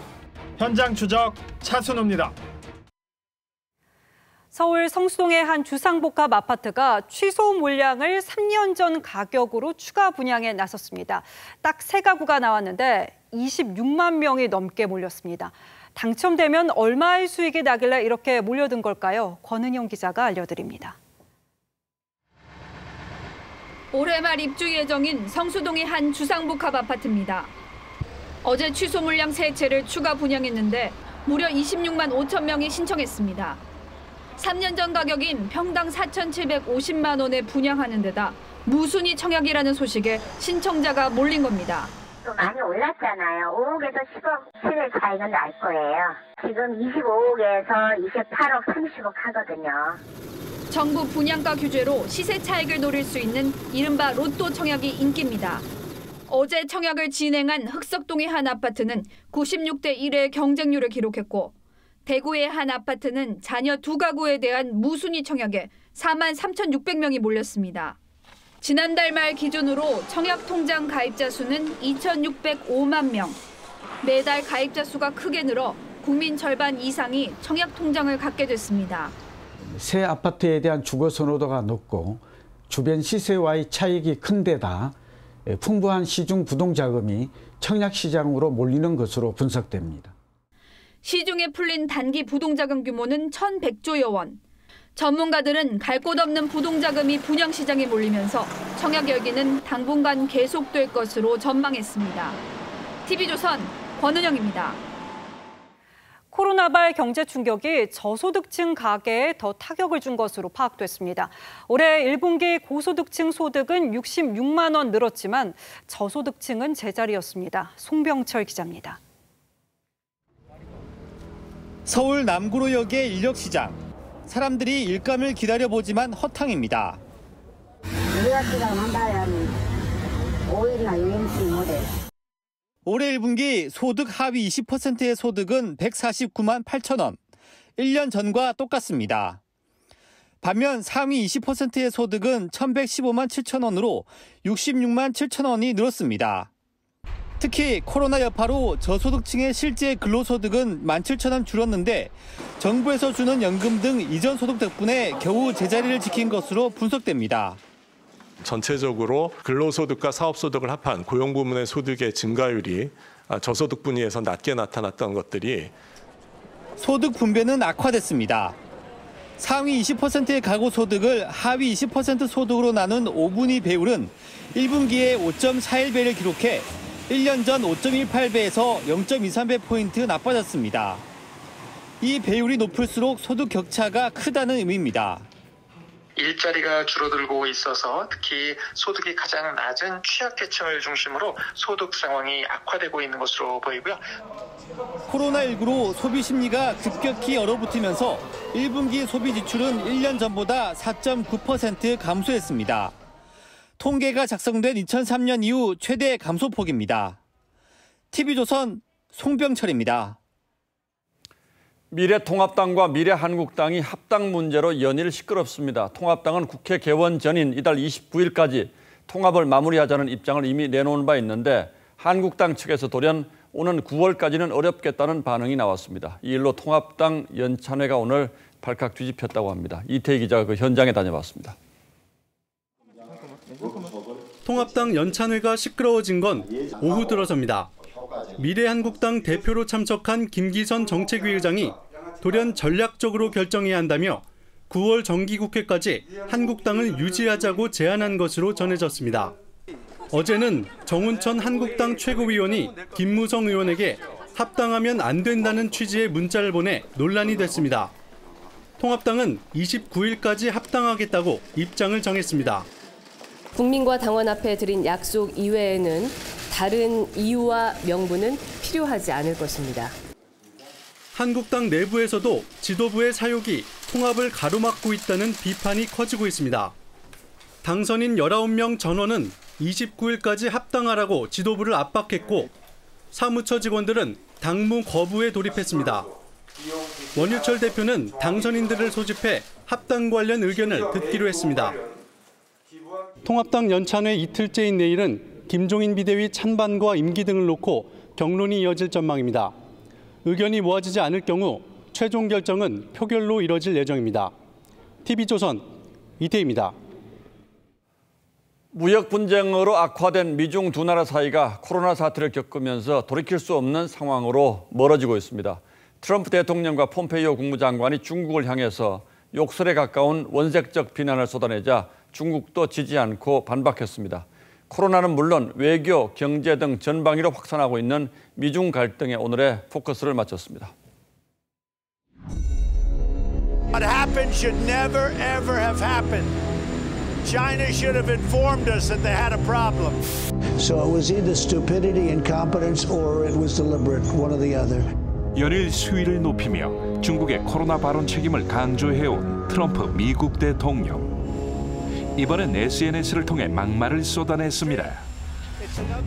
현장 추적 차순우입니다. 서울 성수동의 한 주상복합 아파트가 취소 물량을 3년 전 가격으로 추가 분양에 나섰습니다. 딱 3가구가 나왔는데 26만 명이 넘게 몰렸습니다. 당첨되면 얼마의 수익이 나길래 이렇게 몰려든 걸까요? 권은영 기자가 알려드립니다. 올해 말 입주 예정인 성수동의 한 주상복합 아파트입니다. 어제 취소 물량 3채를 추가 분양했는데 무려 26만 5천 명이 신청했습니다. 3년 전 가격인 평당 4,750만 원에 분양하는 데다 무순위 청약이라는 소식에 신청자가 몰린 겁니다. 또 많이 올랐잖아요. 5억에서 10억 실의 차이는 날 거예요. 지금 25억에서 28억, 30억 하거든요. 정부 분양가 규제로 시세 차익을 노릴 수 있는 이른바 로또 청약이 인기입니다. 어제 청약을 진행한 흑석동의 한 아파트는 96대 1의 경쟁률을 기록했고 대구의 한 아파트는 자녀 2가구에 대한 무순위 청약에 4만 3,600명이 몰렸습니다. 지난달 말 기준으로 청약 통장 가입자 수는 2,605만 명. 매달 가입자 수가 크게 늘어 국민 절반 이상이 청약 통장을 갖게 됐습니다. 새 아파트에 대한 주거 선호도가 높고 주변 시세와의 차익이 큰 데다 풍부한 시중 부동 자금이 청약 시장으로 몰리는 것으로 분석됩니다. 시중에 풀린 단기 부동자금 규모는 1,100조여 원. 전문가들은 갈 곳 없는 부동자금이 분양시장에 몰리면서 청약 열기는 당분간 계속될 것으로 전망했습니다. TV조선 권은영입니다. 코로나발 경제 충격이 저소득층 가계에 더 타격을 준 것으로 파악됐습니다. 올해 1분기 고소득층 소득은 66만 원 늘었지만 저소득층은 제자리였습니다. 송병철 기자입니다. 서울 남구로역의 인력시장. 사람들이 일감을 기다려보지만 허탕입니다. 인력시장 한 달에 한 5일이나 6일씩 못해. 올해 1분기 소득 하위 20%의 소득은 149만 8천 원. 1년 전과 똑같습니다. 반면 상위 20%의 소득은 1,115만 7천 원으로 66만 7천 원이 늘었습니다. 특히 코로나 여파로 저소득층의 실제 근로소득은 17,000원 줄었는데 정부에서 주는 연금 등 이전 소득 덕분에 겨우 제자리를 지킨 것으로 분석됩니다. 전체적으로 근로소득과 사업소득을 합한 고용 부문의 소득의 증가율이 저소득 분위에서 낮게 나타났던 것들이 소득 분배는 악화됐습니다. 상위 20%의 가구 소득을 하위 20% 소득으로 나눈 5분위 배율은 1분기에 5.41배를 기록해 1년 전 5.18배에서 0.23배 나빠졌습니다. 이 배율이 높을수록 소득 격차가 크다는 의미입니다. 일자리가 줄어들고 있어서 특히 소득이 가장 낮은 취약계층을 중심으로 소득 상황이 악화되고 있는 것으로 보이고요. 코로나19로 소비 심리가 급격히 얼어붙으면서 1분기 소비 지출은 1년 전보다 4.9% 감소했습니다. 통계가 작성된 2003년 이후 최대 감소폭입니다. TV조선 송병철입니다. 미래통합당과 미래한국당이 합당 문제로 연일 시끄럽습니다. 통합당은 국회 개원 전인 이달 29일까지 통합을 마무리하자는 입장을 이미 내놓은 바 있는데 한국당 측에서 돌연 오는 9월까지는 어렵겠다는 반응이 나왔습니다. 이 일로 통합당 연찬회가 오늘 발칵 뒤집혔다고 합니다. 이태희 기자가 그 현장에 다녀봤습니다. 통합당 연찬회가 시끄러워진 건 오후 들어서입니다. 미래한국당 대표로 참석한 김기선 정책위 의장이 돌연 전략적으로 결정해야 한다며 9월 정기국회까지 한국당을 유지하자고 제안한 것으로 전해졌습니다. 어제는 정운천 한국당 최고위원이 김무성 의원에게 합당하면 안 된다는 취지의 문자를 보내 논란이 됐습니다. 통합당은 29일까지 합당하겠다고 입장을 정했습니다. 국민과 당원 앞에 드린 약속 이외에는 다른 이유와 명분은 필요하지 않을 것입니다. 한국당 내부에서도 지도부의 사욕이 통합을 가로막고 있다는 비판이 커지고 있습니다. 당선인 19명 전원은 29일까지 합당하라고 지도부를 압박했고 사무처 직원들은 당무 거부에 돌입했습니다. 원유철 대표는 당선인들을 소집해 합당 관련 의견을 듣기로 했습니다. 통합당 연찬회 이틀째인 내일은 김종인 비대위 찬반과 임기 등을 놓고 경론이 이어질 전망입니다. 의견이 모아지지 않을 경우 최종 결정은 표결로 이뤄질 예정입니다. TV조선 이태희입니다. 무역 분쟁으로 악화된 미중 두 나라 사이가 코로나 사태를 겪으면서 돌이킬 수 없는 상황으로 멀어지고 있습니다. 트럼프 대통령과 폼페이오 국무장관이 중국을 향해서 욕설에 가까운 원색적 비난을 쏟아내자 중국도 지지 않고 반박했습니다. 코로나는 물론 외교, 경제 등 전방위로 확산하고 있는 미중 갈등에 오늘의 포커스를 맞췄습니다. What happened should never ever have happened. China should have informed us that they had a problem. So it was either stupidity, incompetence, or it was deliberate, one or the other. 연일 수위를 높이며 중국의 코로나 발언 책임을 강조해온 트럼프 미국 대통령. 이번엔 SNS를 통해 막말을 쏟아냈습니다.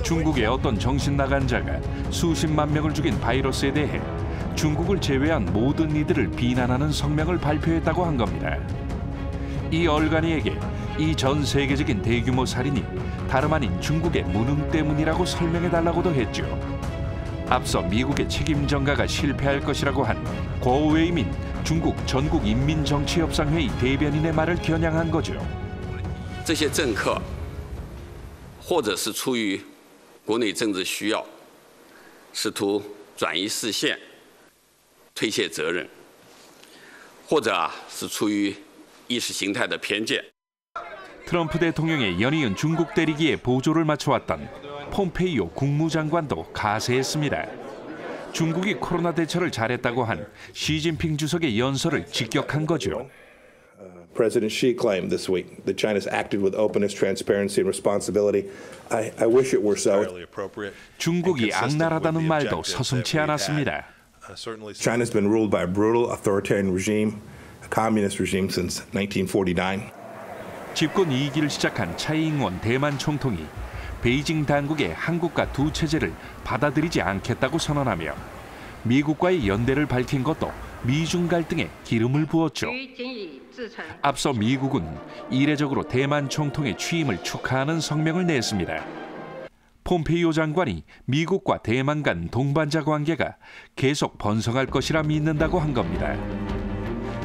중국의 어떤 정신 나간 자가 수십만 명을 죽인 바이러스에 대해 중국을 제외한 모든 이들을 비난하는 성명을 발표했다고 한 겁니다. 이 얼간이에게 이 전 세계적인 대규모 살인이 다름 아닌 중국의 무능 때문이라고 설명해달라고도 했죠. 앞서 미국의 책임 전가가 실패할 것이라고 한 고웨이민 중국 전국인민정치협상회의 대변인의 말을 겨냥한 거죠. 这些政客或者是出于国内政治需要，试图转移视线、推卸责任，或者是出于意识形态的偏见。 트럼프 대통령의 연이은 중국 때리기에 보조를 맞춰왔던 폼페이오 국무장관도 가세했습니다. 중국이 코로나 대처를 잘했다고 한 시진핑 주석의 연설을 직격한 거죠. President Xi claimed this week that China's acted with openness, transparency, and responsibility. I wish it were so. 중국이 악랄하다는 말도 서슴지 않았습니다. China's been ruled by a brutal authoritarian regime, a communist regime since 1949. 집권 2기를 시작한 차이잉원 대만 총통이 베이징 당국의 한국과 두 체제를 받아들이지 않겠다고 선언하며 미국과의 연대를 밝힌 것도 미중 갈등에 기름을 부었죠. 앞서 미국은 이례적으로 대만 총통의 취임을 축하하는 성명을 냈습니다. 폼페이오 장관이 미국과 대만 간 동반자 관계가 계속 번성할 것이라 믿는다고 한 겁니다.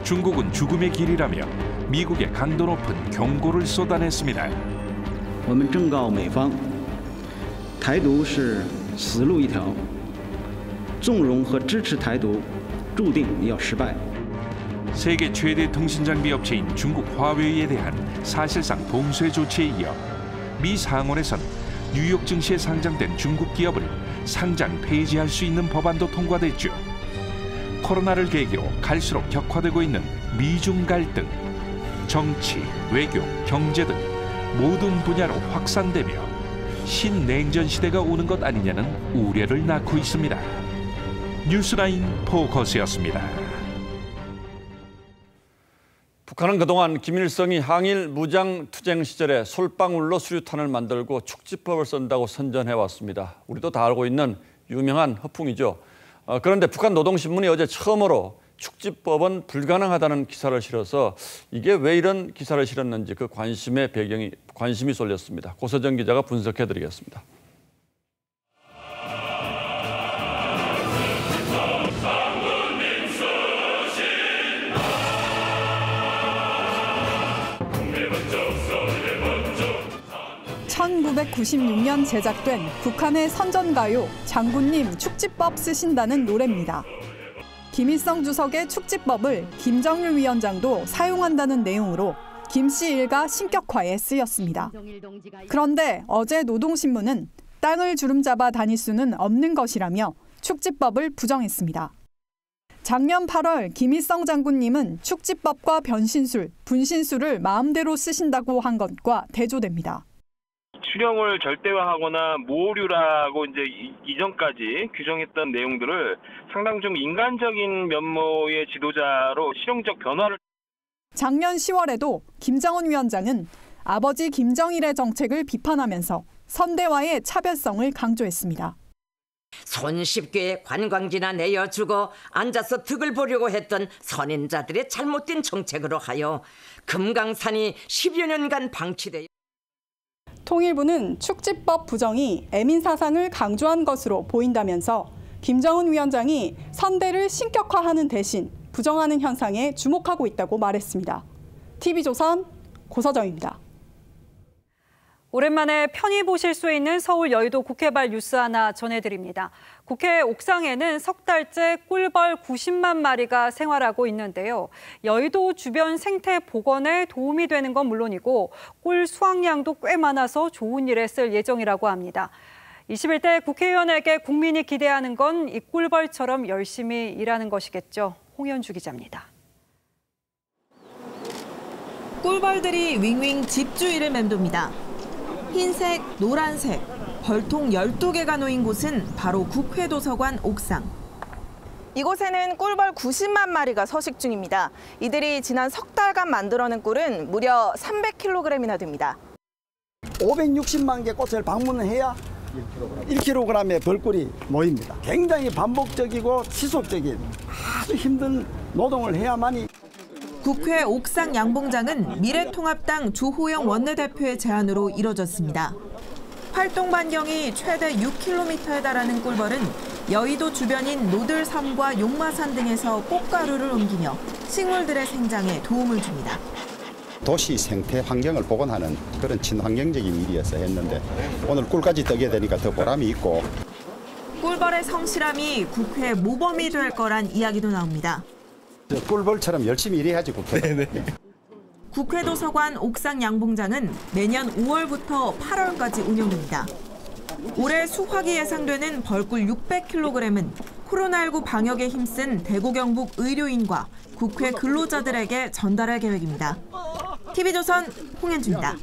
중국은 죽음의 길이라며 미국에 강도 높은 경고를 쏟아냈습니다. 我们正告美方，台独是死路一条，纵容和支持台独，注定要失败。 세계 최대 통신 장비 업체인 중국 화웨이에 대한 사실상 봉쇄 조치에 이어 미 상원에선 뉴욕 증시에 상장된 중국 기업을 상장 폐지할 수 있는 법안도 통과됐죠. 코로나를 계기로 갈수록 격화되고 있는 미중 갈등, 정치, 외교, 경제 등 모든 분야로 확산되며 신냉전 시대가 오는 것 아니냐는 우려를 낳고 있습니다. 뉴스라인 포커스였습니다. 북한은 그동안 김일성이 항일 무장투쟁 시절에 솔방울로 수류탄을 만들고 축지법을 쓴다고 선전해왔습니다. 우리도 다 알고 있는 유명한 허풍이죠. 그런데 북한 노동신문이 어제 처음으로 축지법은 불가능하다는 기사를 실어서 이게 왜 이런 기사를 실었는지 그 관심이 쏠렸습니다. 고서정 기자가 분석해드리겠습니다. (1996년) 제작된 북한의 선전가요 장군님 축지법 쓰신다는 노래입니다. 김일성 주석의 축지법을 김정일 위원장도 사용한다는 내용으로 김 씨 일가 신격화에 쓰였습니다. 그런데 어제 노동신문은 땅을 주름잡아 다닐 수는 없는 것이라며 축지법을 부정했습니다. 작년 8월 김일성 장군님은 축지법과 변신술, 분신술을 마음대로 쓰신다고 한 것과 대조됩니다. 수령을 절대화하거나 모류라고 이제 이전까지 규정했던 내용들을 상당히 좀 인간적인 면모의 지도자로 실용적 변화를. 작년 10월에도 김정은 위원장은 아버지 김정일의 정책을 비판하면서 선대와의 차별성을 강조했습니다. 손쉽게 관광지나 내어주고 앉아서 득을 보려고 했던 선인자들의 잘못된 정책으로 하여 금강산이 10여 년간 방치되어 통일부는 축지법 부정이 애민 사상을 강조한 것으로 보인다면서 김정은 위원장이 선대를 신격화하는 대신 부정하는 현상에 주목하고 있다고 말했습니다. TV조선 고서정입니다. 오랜만에 편히 보실 수 있는 서울 여의도 국회발 뉴스 하나 전해드립니다. 국회 옥상에는 석 달째 꿀벌 90만 마리가 생활하고 있는데요. 여의도 주변 생태 복원에 도움이 되는 건 물론이고 꿀 수확량도 꽤 많아서 좋은 일에 쓸 예정이라고 합니다. 21대 국회의원에게 국민이 기대하는 건 이 꿀벌처럼 열심히 일하는 것이겠죠. 홍현주 기자입니다. 꿀벌들이 윙윙 집주위를 맴돕니다. 흰색, 노란색, 벌통 12개가 놓인 곳은 바로 국회 도서관 옥상. 이곳에는 꿀벌 90만 마리가 서식 중입니다. 이들이 지난 석 달간 만들어낸 꿀은 무려 300kg이나 됩니다. 560만 개 꽃을 방문해야 1kg의 벌꿀이 모입니다. 굉장히 반복적이고 지속적인 아주 힘든 노동을 해야만이. 국회 옥상 양봉장은 미래통합당 주호영 원내대표의 제안으로 이뤄졌습니다. 활동 반경이 최대 6km에 달하는 꿀벌은 여의도 주변인 노들섬과 용마산 등에서 꽃가루를 옮기며 식물들의 생장에 도움을 줍니다. 도시 생태 환경을 복원하는 그런 친환경적인 일이어서 했는데 오늘 꿀까지 뜨게 되니까 더 보람이 있고. 꿀벌의 성실함이 국회 모범이 될 거란 이야기도 나옵니다. 꿀벌처럼 열심히 일해야지 국회가. 국회 도서관 옥상 양봉장은 매년 5월부터 8월까지 운영됩니다. 올해 수확이 예상되는 벌꿀 600kg은 코로나19 방역에 힘쓴 대구 경북 의료인과 국회 근로자들에게 전달할 계획입니다. TV조선 홍현주입니다.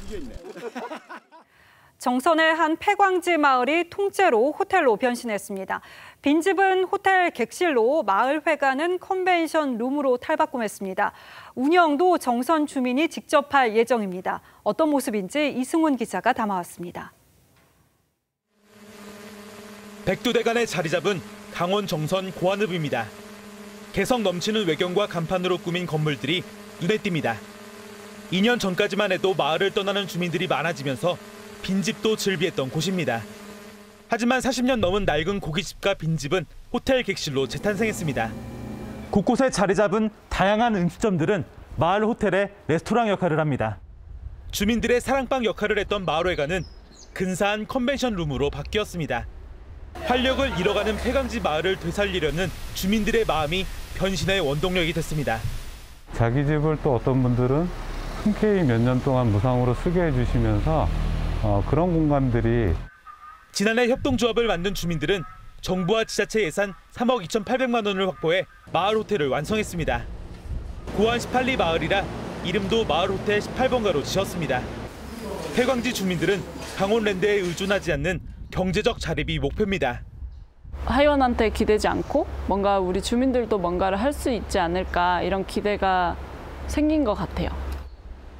정선의 한 폐광지 마을이 통째로 호텔로 변신했습니다. 빈집은 호텔 객실로, 마을 회관은 컨벤션 룸으로 탈바꿈했습니다. 운영도 정선 주민이 직접 할 예정입니다. 어떤 모습인지 이승훈 기자가 담아왔습니다. 백두대간에 자리 잡은 강원 정선 고한읍입니다. 개성 넘치는 외경과 간판으로 꾸민 건물들이 눈에 띕니다. 2년 전까지만 해도 마을을 떠나는 주민들이 많아지면서 빈집도 즐비했던 곳입니다. 하지만 40년 넘은 낡은 고깃집과 빈집은 호텔 객실로 재탄생했습니다. 곳곳에 자리 잡은 다양한 음식점들은 마을 호텔의 레스토랑 역할을 합니다. 주민들의 사랑방 역할을 했던 마을회관은 근사한 컨벤션 룸으로 바뀌었습니다. 활력을 잃어가는 폐광지 마을을 되살리려는 주민들의 마음이 변신의 원동력이 됐습니다. 자기 집을 또 어떤 분들은 흔쾌히 몇 년 동안 무상으로 쓰게 해주시면서 그런 공간들이 지난해 협동조합을 만든 주민들은 정부와 지자체 예산 3억 2,800만 원을 확보해 마을 호텔을 완성했습니다. 고안 18리 마을이라 이름도 마을 호텔 18번가로 지었습니다. 폐광지 주민들은 강원랜드에 의존하지 않는 경제적 자립이 목표입니다. 하원한테 기대지 않고 뭔가 우리 주민들도 뭔가를 할 수 있지 않을까 이런 기대가 생긴 것 같아요.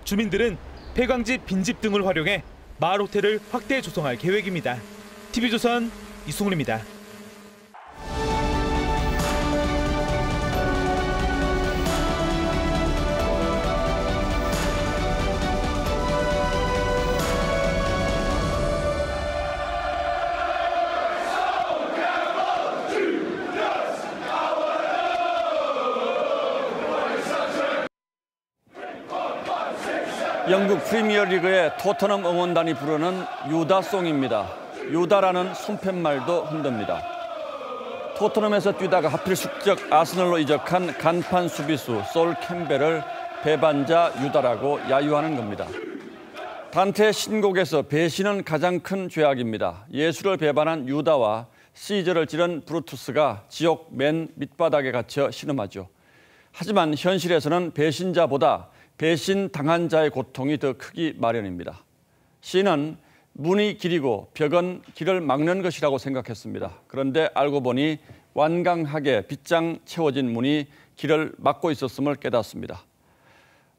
주민들은 폐광지 빈집 등을 활용해 마을 호텔을 확대 조성할 계획입니다. TV조선 이승훈입니다. 영국 프리미어리그의 토트넘 응원단이 부르는 유다송입니다. 유다라는 손팻말도 흔듭니다. 토트넘에서 뛰다가 하필 숙적 아스널로 이적한 간판 수비수 솔 캠벨을 배반자 유다라고 야유하는 겁니다. 단테의 신곡에서 배신은 가장 큰 죄악입니다. 예수를 배반한 유다와 시저를 찌른 브루투스가 지옥 맨 밑바닥에 갇혀 신음하죠. 하지만 현실에서는 배신자보다 배신당한 자의 고통이 더 크기 마련입니다. 시인은 문이 길이고 벽은 길을 막는 것이라고 생각했습니다. 그런데 알고 보니 완강하게 빗장 채워진 문이 길을 막고 있었음을 깨닫습니다.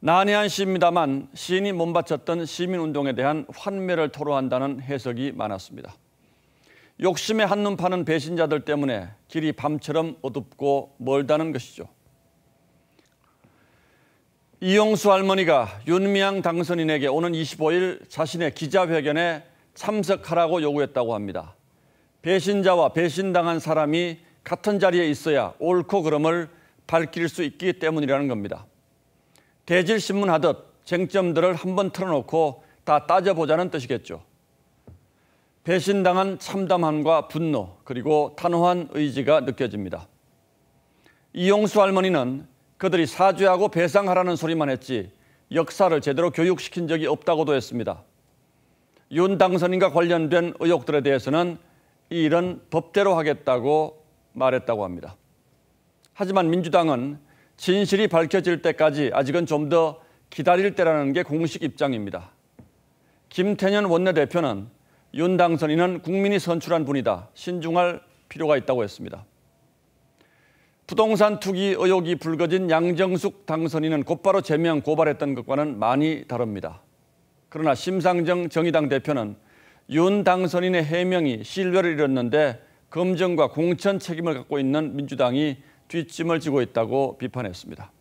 난해한 시입니다만 시인이 몸바쳤던 시민운동에 대한 환멸을 토로한다는 해석이 많았습니다. 욕심에 한눈 파는 배신자들 때문에 길이 밤처럼 어둡고 멀다는 것이죠. 이용수 할머니가 윤미향 당선인에게 오는 25일 자신의 기자회견에 참석하라고 요구했다고 합니다. 배신자와 배신당한 사람이 같은 자리에 있어야 옳고 그름을 밝힐 수 있기 때문이라는 겁니다. 대질신문 하듯 쟁점들을 한번 틀어놓고 다 따져보자는 뜻이겠죠. 배신당한 참담함과 분노 그리고 단호한 의지가 느껴집니다. 이용수 할머니는 그들이 사죄하고 배상하라는 소리만 했지 역사를 제대로 교육시킨 적이 없다고도 했습니다. 윤 당선인과 관련된 의혹들에 대해서는 이 일은 법대로 하겠다고 말했다고 합니다. 하지만 민주당은 진실이 밝혀질 때까지 아직은 좀 더 기다릴 때라는 게 공식 입장입니다. 김태년 원내대표는 윤 당선인은 국민이 선출한 분이다. 신중할 필요가 있다고 했습니다. 부동산 투기 의혹이 불거진 양정숙 당선인은 곧바로 제명 고발했던 것과는 많이 다릅니다. 그러나 심상정 정의당 대표는 윤 당선인의 해명이 신뢰를 잃었는데 검증과 공천 책임을 갖고 있는 민주당이 뒷짐을 지고 있다고 비판했습니다.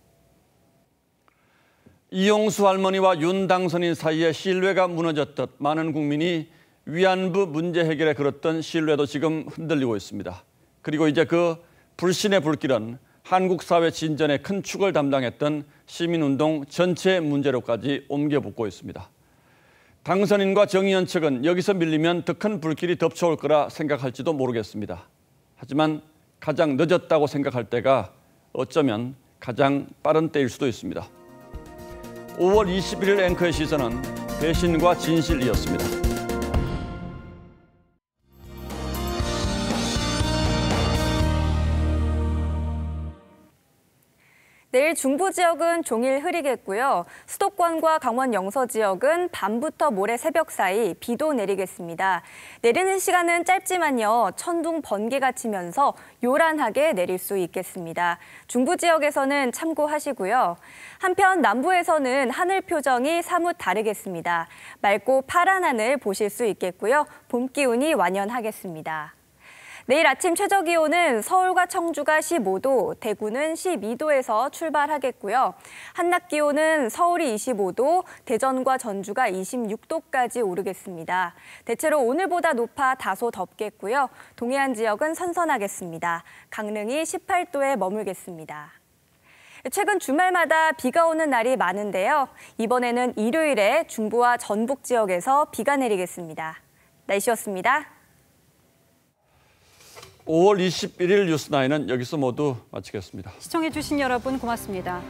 이용수 할머니와 윤 당선인 사이에 신뢰가 무너졌듯 많은 국민이 위안부 문제 해결에 걸었던 신뢰도 지금 흔들리고 있습니다. 그리고 이제 그 불신의 불길은 한국 사회 진전에 큰 축을 담당했던 시민운동 전체 문제로까지 옮겨붙고 있습니다. 당선인과 정의연 측은 여기서 밀리면 더 큰 불길이 덮쳐올 거라 생각할지도 모르겠습니다. 하지만 가장 늦었다고 생각할 때가 어쩌면 가장 빠른 때일 수도 있습니다. 5월 21일 앵커의 시선은 배신과 진실이었습니다. 내일 중부 지역은 종일 흐리겠고요. 수도권과 강원 영서 지역은 밤부터 모레 새벽 사이 비도 내리겠습니다. 내리는 시간은 짧지만요. 천둥, 번개가 치면서 요란하게 내릴 수 있겠습니다. 중부 지역에서는 참고하시고요. 한편 남부에서는 하늘 표정이 사뭇 다르겠습니다. 맑고 파란 하늘 보실 수 있겠고요. 봄 기운이 완연하겠습니다. 내일 아침 최저기온은 서울과 청주가 15도, 대구는 12도에서 출발하겠고요. 한낮 기온은 서울이 25도, 대전과 전주가 26도까지 오르겠습니다. 대체로 오늘보다 높아 다소 덥겠고요. 동해안 지역은 선선하겠습니다. 강릉이 18도에 머물겠습니다. 최근 주말마다 비가 오는 날이 많은데요. 이번에는 일요일에 중부와 전북 지역에서 비가 내리겠습니다. 날씨였습니다. 5월 21일 뉴스9는 여기서 모두 마치겠습니다. 시청해주신 여러분 고맙습니다.